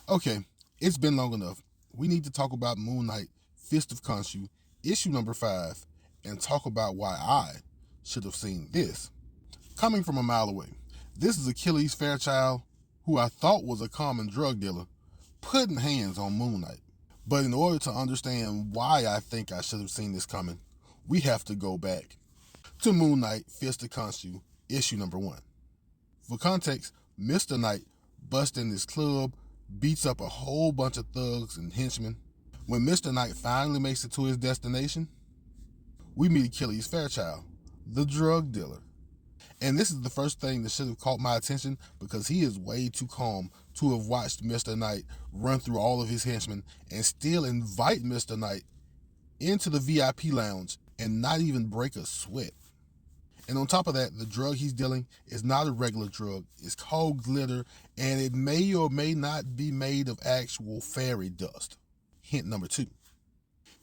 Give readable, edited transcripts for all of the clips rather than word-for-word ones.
Okay, it's been long enough. We need to talk about Moon Knight, Fist of Khonshu, issue number 5, and talk about why I should have seen this. Coming from a mile away, this is Achilles Fairchild, who I thought was a common drug dealer, putting hands on Moon Knight. But in order to understand why I think I should have seen this coming, we have to go back to Moon Knight, Fist of Khonshu, issue number 1. For context, Mr. Knight busts in this club, beats up a whole bunch of thugs and henchmen. When Mr. Knight finally makes it to his destination, we meet Achilles Fairchild, the drug dealer. And this is the first thing that should have caught my attention because he is way too calm to have watched Mr. Knight run through all of his henchmen and still invite Mr. Knight into the VIP lounge and not even break a sweat. And on top of that, the drug he's dealing is not a regular drug. It's called glitter, and it may or may not be made of actual fairy dust. Hint number 2.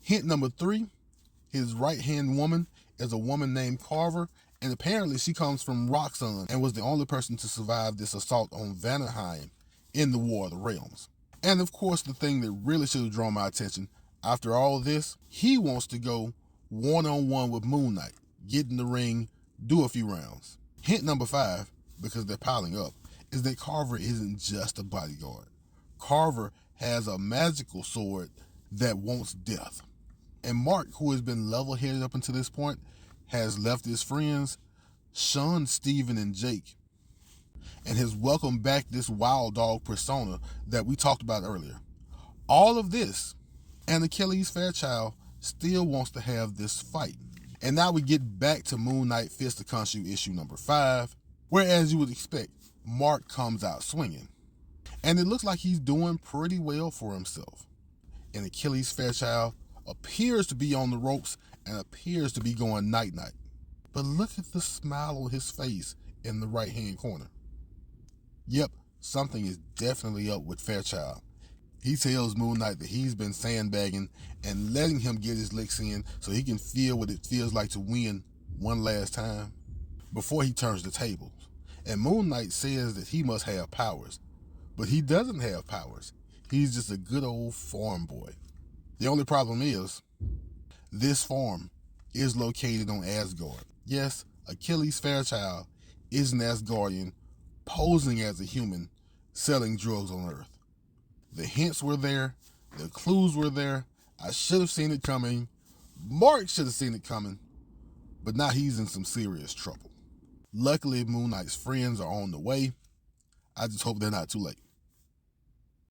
Hint number 3, his right-hand woman is a woman named Carver, and apparently she comes from Roxxon and was the only person to survive this assault on Vanaheim in the War of the Realms. And of course, the thing that really should have drawn my attention, after all this, he wants to go one-on-one with Moon Knight, get in the ring, do a few rounds. Hint number 5, because they're piling up, is that Carver isn't just a bodyguard. Carver has a magical sword that wants death. And Mark, who has been level-headed up until this point, has left his friends, Sean, Steven, and Jake, and has welcomed back this wild dog persona that we talked about earlier. All of this, and Achilles Fairchild still wants to have this fight. And now we get back to Moon Knight Fist of Khonshu issue number 5, where, as you would expect, Mark comes out swinging. And it looks like he's doing pretty well for himself. And Achilles Fairchild appears to be on the ropes and appears to be going night-night. But look at the smile on his face in the right-hand corner. Yep, something is definitely up with Fairchild. He tells Moon Knight that he's been sandbagging and letting him get his licks in so he can feel what it feels like to win one last time before he turns the tables. And Moon Knight says that he must have powers, but he doesn't have powers. He's just a good old farm boy. The only problem is, this farm is located on Asgard. Yes, Achilles Fairchild is an Asgardian posing as a human selling drugs on Earth. The hints were there. The clues were there. I should have seen it coming. Mark should have seen it coming. But now he's in some serious trouble. Luckily, Moon Knight's friends are on the way. I just hope they're not too late.